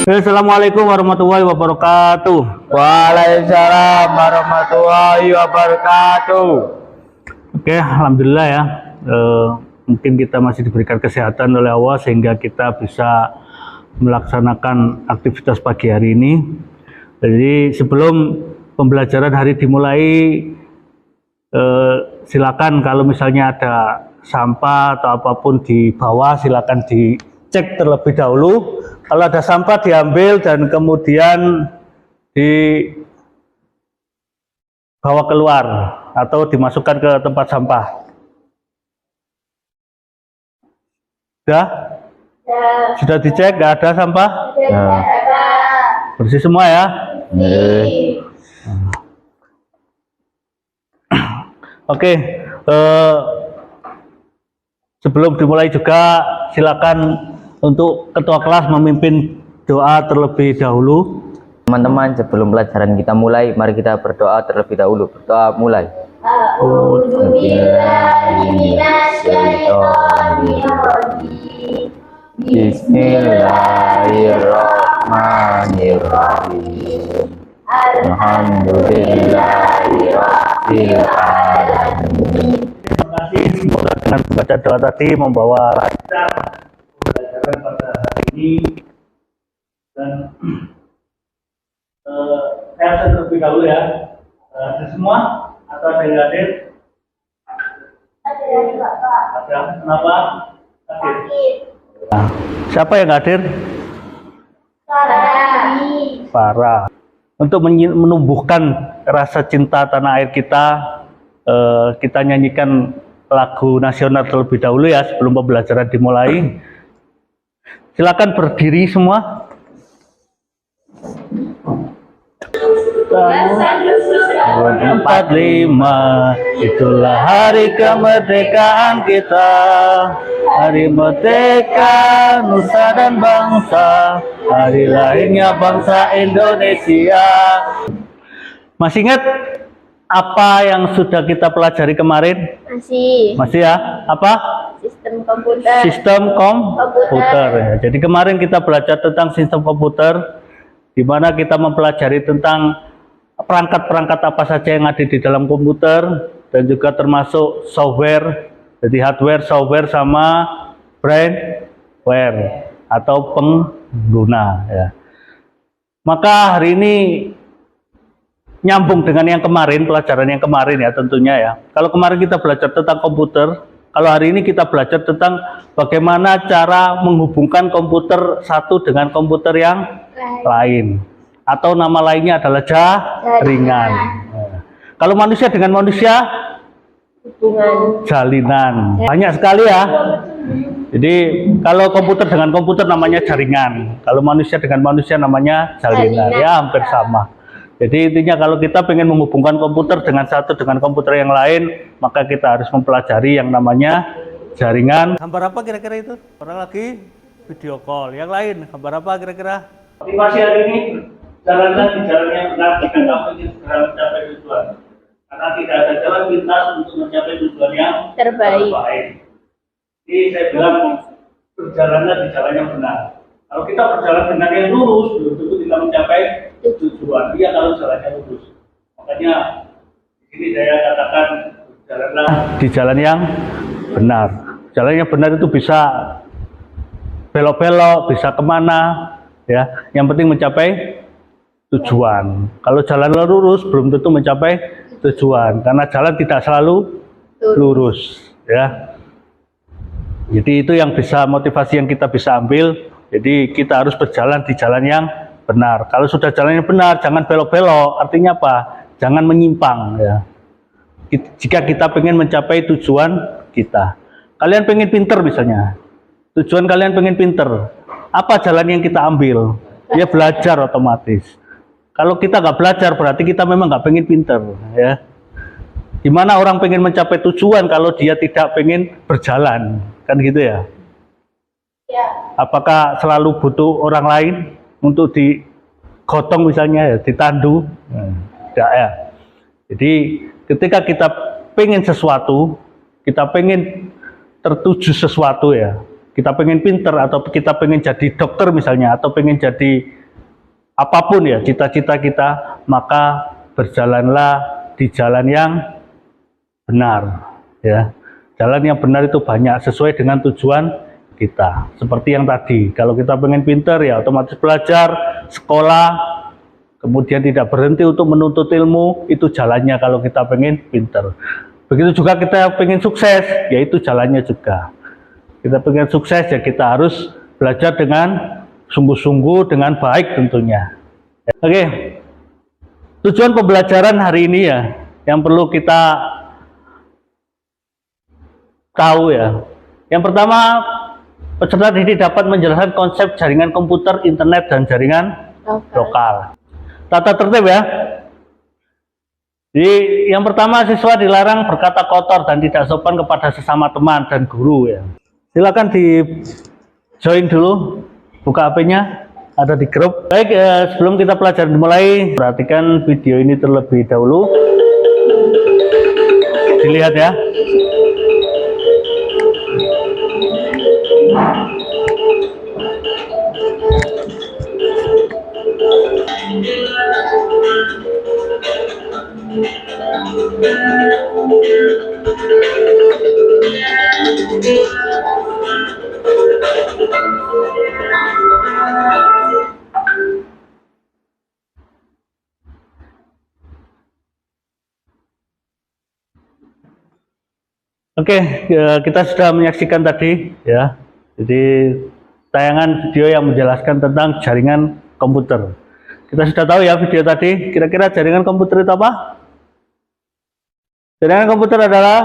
Assalamualaikum warahmatullahi wabarakatuh. Waalaikumsalam warahmatullahi wabarakatuh. Oke, alhamdulillah ya. Mungkin kita masih diberikan kesehatan oleh Allah sehingga kita bisa melaksanakan aktivitas pagi hari ini. Jadi sebelum pembelajaran hari dimulai, silakan kalau misalnya ada sampah atau apapun di bawah silakan dicek terlebih dahulu. Kalau ada sampah diambil dan kemudian dibawa keluar atau dimasukkan ke tempat sampah. Sudah? Sudah dicek, nggak ada sampah? Ya. Bersih semua ya? Oke, sebelum dimulai juga silakan untuk ketua kelas memimpin doa terlebih dahulu. Teman-teman, sebelum pelajaran kita mulai, mari kita berdoa terlebih dahulu. Berdoa mulai. Bismillahirrahmanirrahim. Alhamdulillahirabbil alamin. Terima kasih, semoga dengan membaca doa tadi membawa lancar pembelajaran pada hari ini. Dan saya terlebih dahulu ya. Ada semua atau ada yang hadir? Ada. Kenapa hadir? Nah, siapa yang hadir? Para. Untuk menumbuhkan rasa cinta tanah air kita, kita nyanyikan lagu nasional terlebih dahulu ya sebelum pembelajaran dimulai. Silakan berdiri semua. 45, itulah hari kemerdekaan kita, hari merdeka nusa dan bangsa, hari lahirnya bangsa Indonesia. Masih ingat apa yang sudah kita pelajari kemarin? Masih ya? Apa? Sistem komputer. Sistem komputer. Ya. Jadi kemarin kita belajar tentang sistem komputer, di mana kita mempelajari tentang perangkat-perangkat apa saja yang ada di dalam komputer dan juga termasuk software, jadi hardware, software sama brainware atau pengguna. Ya. Maka hari ini nyambung dengan yang kemarin, pelajaran yang kemarin ya tentunya ya. Kalau kemarin kita belajar tentang komputer, kalau hari ini kita belajar tentang bagaimana cara menghubungkan komputer satu dengan komputer yang lain. Atau nama lainnya adalah jaringan. Nah, kalau manusia dengan manusia, Hubungan. jalinan. Banyak sekali ya. Jadi kalau komputer dengan komputer namanya jaringan. Kalau manusia dengan manusia namanya jalinan. Ya hampir sama. Jadi intinya kalau kita ingin menghubungkan komputer dengan satu dengan komputer yang lain, maka kita harus mempelajari yang namanya jaringan. Gambar apa kira-kira itu? Orang lagi video call. Yang lain, gambar apa kira-kira? Motivasi hari ini, jalanlah di jalan yang benar jika kamu ingin segera mencapai tujuan. Karena tidak ada jalan pintas untuk mencapai tujuan yang terbaik. Jadi saya bilang, berjalanlah di jalan yang benar. Kalau kita berjalan dengan yang lurus, belum tentu kita mencapai tujuan. Iya kalau jalannya lurus. Makanya di sini saya katakan berjalanlah di jalan yang benar. Jalan yang benar itu bisa belok-belok, bisa kemana, ya. Yang penting mencapai tujuan. Kalau jalan lurus belum tentu mencapai tujuan, karena jalan tidak selalu lurus, ya. Jadi itu yang bisa motivasi yang kita bisa ambil. Jadi kita harus berjalan di jalan yang benar. Kalau sudah jalan yang benar, jangan belok-belok. Artinya apa? Jangan menyimpang. Ya. Jika kita pengen mencapai tujuan kita, kalian pengen pinter misalnya. Tujuan kalian pengen pinter. Apa jalan yang kita ambil? Ya belajar otomatis. Kalau kita nggak belajar, berarti kita memang nggak pengen pinter. Ya. Gimana orang pengen mencapai tujuan kalau dia tidak pengen berjalan? Kan gitu ya. Apakah selalu butuh orang lain untuk digotong misalnya ya, ditandu? Tidak ya. Jadi ketika kita pengen sesuatu, kita pengen tertuju sesuatu ya, kita pengen pinter atau kita pengen jadi dokter misalnya, atau pengen jadi apapun ya cita-cita kita, maka berjalanlah di jalan yang benar ya. Jalan yang benar itu banyak, sesuai dengan tujuan kita. Seperti yang tadi, kalau kita pengen pinter ya otomatis belajar, sekolah, kemudian tidak berhenti untuk menuntut ilmu, itu jalannya kalau kita pengen pinter. Begitu juga kita pengen sukses, yaitu jalannya juga. Kita pengen sukses ya kita harus belajar dengan sungguh-sungguh, dengan baik tentunya. Oke, tujuan pembelajaran hari ini ya, yang perlu kita tahu ya. Yang pertama, peserta didik dapat menjelaskan konsep jaringan komputer, internet, dan jaringan lokal. Tata tertib ya. Jadi yang pertama, siswa dilarang berkata kotor dan tidak sopan kepada sesama teman dan guru ya. Silakan di join dulu, buka HP-nya, ada di grup. Baik, sebelum kita pelajaran dimulai, perhatikan video ini terlebih dahulu. Dilihat ya. Oke, kita sudah menyaksikan tadi ya. Jadi tayangan video yang menjelaskan tentang jaringan komputer. Kita sudah tahu ya video tadi. Kira-kira jaringan komputer itu apa? Jaringan komputer adalah,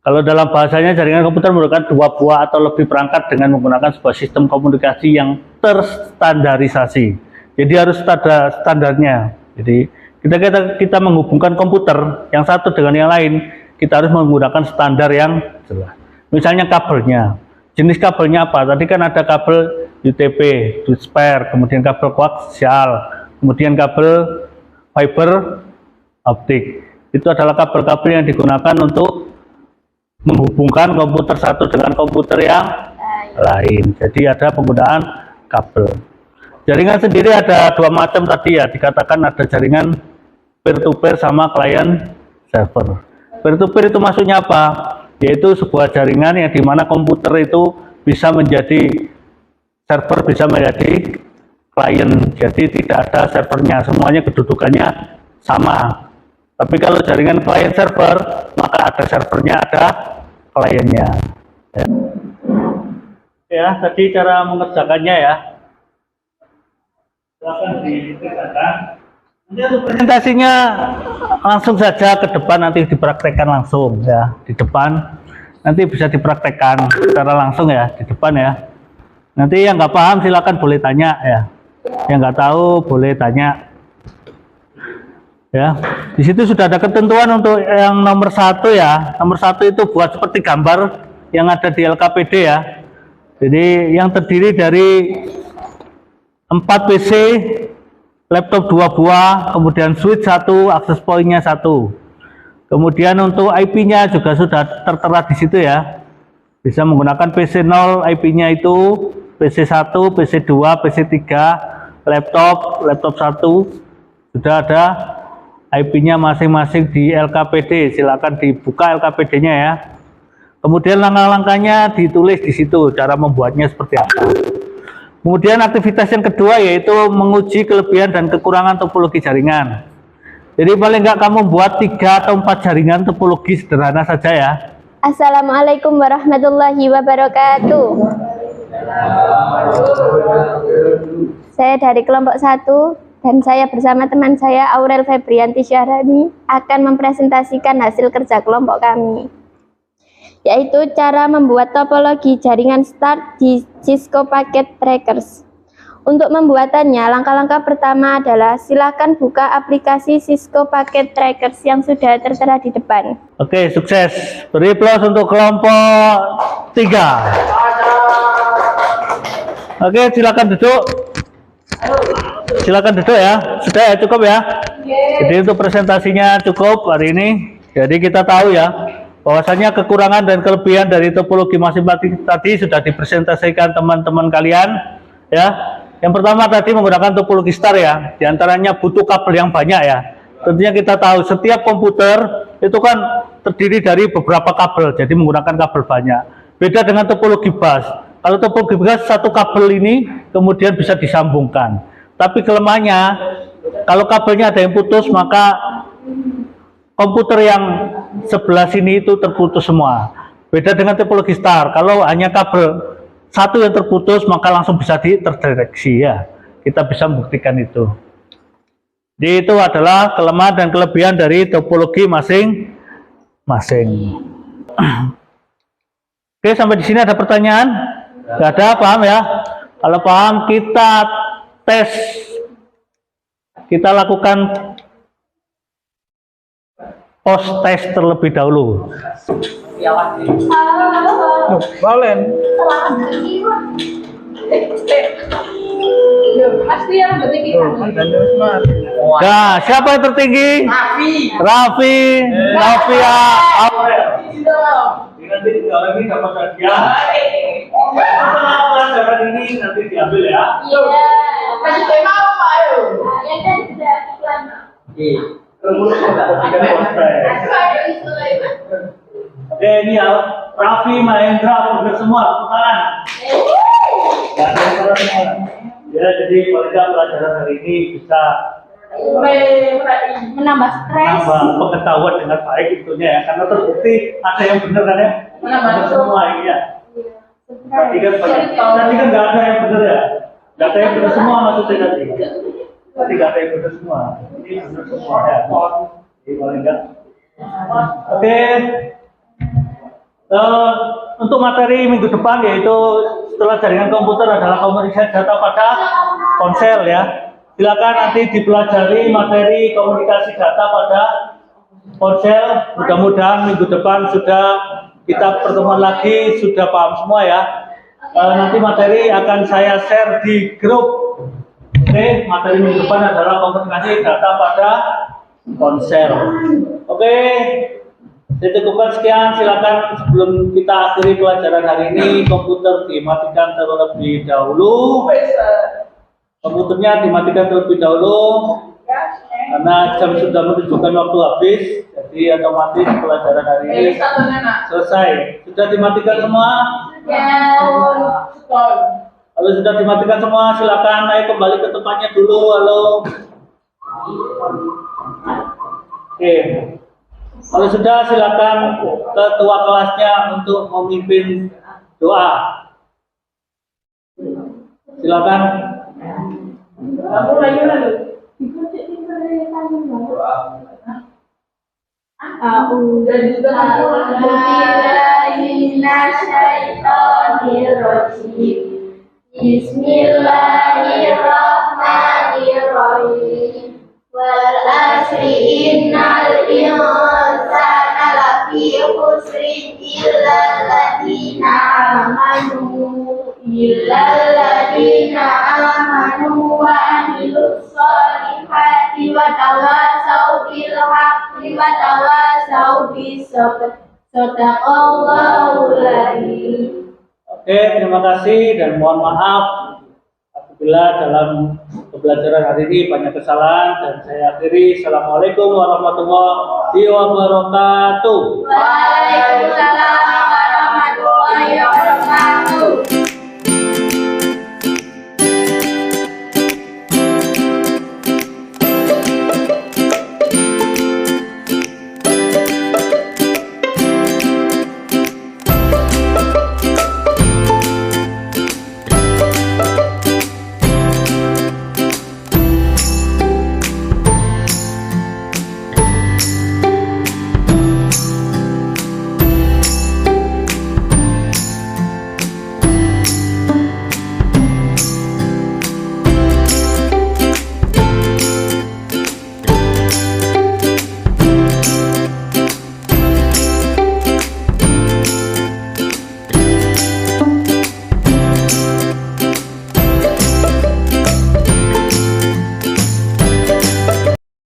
kalau dalam bahasanya jaringan komputer merupakan dua buah atau lebih perangkat dengan menggunakan sebuah sistem komunikasi yang terstandarisasi. Jadi harus ada standarnya. Jadi kita menghubungkan komputer yang satu dengan yang lain, kita harus menggunakan standar yang jelas. Misalnya kabelnya, jenis kabelnya apa? Tadi kan ada kabel UTP, Dutchpair, kemudian kabel koaksial, kemudian kabel fiber optik. Itu adalah kabel-kabel yang digunakan untuk menghubungkan komputer satu dengan komputer yang lain. Jadi ada penggunaan kabel. Jaringan sendiri ada dua macam tadi ya, dikatakan ada jaringan peer-to-peer sama client server. Peer-to-peer itu maksudnya apa? Yaitu sebuah jaringan yang dimana komputer itu bisa menjadi server, bisa menjadi klien. Jadi tidak ada servernya, semuanya kedudukannya sama. Tapi kalau jaringan client server, maka ada servernya, ada kliennya. Ya, tadi cara mengerjakannya ya. Silakan dikerjakan. Nanti untuk presentasinya langsung saja ke depan, nanti dipraktekkan langsung ya di depan. Nanti bisa dipraktekkan secara langsung ya di depan ya. Nanti yang nggak paham silakan boleh tanya ya. Yang nggak tahu boleh tanya. Ya, di situ sudah ada ketentuan untuk yang nomor 1 ya. Nomor 1 itu buat seperti gambar yang ada di LKPD ya. Jadi yang terdiri dari 4 PC, laptop 2 buah, kemudian switch 1, akses point-nya 1. Kemudian untuk IP-nya juga sudah tertera di situ ya. Bisa menggunakan PC 0, IP-nya itu PC 1, PC 2, PC 3, laptop 1. Sudah ada IP-nya masing-masing di LKPD. Silakan dibuka LKPD-nya ya. Kemudian langkah-langkahnya ditulis di situ, cara membuatnya seperti apa. Kemudian aktivitas yang kedua yaitu menguji kelebihan dan kekurangan topologi jaringan. Jadi paling nggak kamu buat 3 atau 4 jaringan topologi sederhana saja ya. Assalamualaikum warahmatullahi wabarakatuh. Saya dari kelompok 1 dan saya bersama teman saya Aurel Febrianti Syahrani akan mempresentasikan hasil kerja kelompok kami, yaitu cara membuat topologi jaringan start di Cisco Packet Trackers. Untuk membuatannya, langkah-langkah pertama adalah silakan buka aplikasi Cisco Packet Trackers yang sudah tertera di depan. Oke, sukses. Beri aplaus untuk kelompok 3. Oke, silakan duduk. Silakan duduk ya. Sudah ya, cukup ya. Jadi untuk presentasinya cukup hari ini. Jadi kita tahu ya, bahwasanya kekurangan dan kelebihan dari topologi masing-masing tadi sudah dipresentasikan teman-teman kalian ya. Yang pertama tadi menggunakan topologi star ya, diantaranya butuh kabel yang banyak ya. Tentunya kita tahu setiap komputer itu kan terdiri dari beberapa kabel, jadi menggunakan kabel banyak. Beda dengan topologi bus. Kalau topologi bus satu kabel ini kemudian bisa disambungkan. Tapi kelemahannya kalau kabelnya ada yang putus maka komputer yang sebelah sini itu terputus semua. Beda dengan topologi star. Kalau hanya kabel satu yang terputus maka langsung bisa terdeteksi ya. Kita bisa membuktikan itu. Jadi itu adalah kelemahan dan kelebihan dari topologi masing-masing. Oke, sampai di sini ada pertanyaan? Gak ada, paham ya? Kalau paham kita tes. Kita lakukan post test terlebih dahulu. Balen. Nah, siapa yang tertinggi? Raffi. Raffi ya. Nanti kalau ini dapat hadiah. Pelajaran ini nanti diambil ya. Iya. Kasih tema apa ayo? Ya kan sudah iklan. Iya. Oke, ini ya, Raffi, Mahendra, benar semua, tangan. Ya, semua. Ya, jadi pelajaran hari ini bisa menambah stres, menambah pengetahuan dengan baik tentunya ya, karena terbukti ada yang benar kan ya, benar semua ini ya. Tadi kan nggak ada yang benar ya, nggak ada yang benar semua maksudnya tadi. Tadi nggak ada yang benar semua, ini benar semua ya. Jadi paling enggak. Oke. Untuk materi minggu depan yaitu setelah jaringan komputer adalah komunikasi data pada ponsel ya. Silakan nanti dipelajari materi komunikasi data pada ponsel. Mudah-mudahan minggu depan sudah kita pertemuan lagi, sudah paham semua ya. Nanti materi akan saya share di grup. Oke, materi minggu depan adalah komunikasi data pada ponsel. Oke. Saya cukupkan sekian, silakan sebelum kita akhiri pelajaran hari ini komputer dimatikan terlebih dahulu. Komputernya dimatikan terlebih dahulu karena jam sudah menunjukkan waktu habis, jadi otomatis pelajaran hari ini selesai. Sudah dimatikan semua? Kalau sudah dimatikan semua, silakan naik kembali ke tempatnya dulu. Halo. Oke. Kalau sudah, silakan ketua kelasnya untuk memimpin doa. Silakan. Bismillahirrahmanirrahim. Wal asri innal insana lafi khusrin illal ladzina amanu wa amilus solihati wa tawasau bil haqqi wa tawasau bis sabr. Shadaqallahul adzim. Oke, terima kasih dan mohon maaf apabila dalam pembelajaran hari ini banyak kesalahan, dan saya akhiri. Assalamualaikum warahmatullahi wabarakatuh. Waalaikumsalam warahmatullahi wabarakatuh.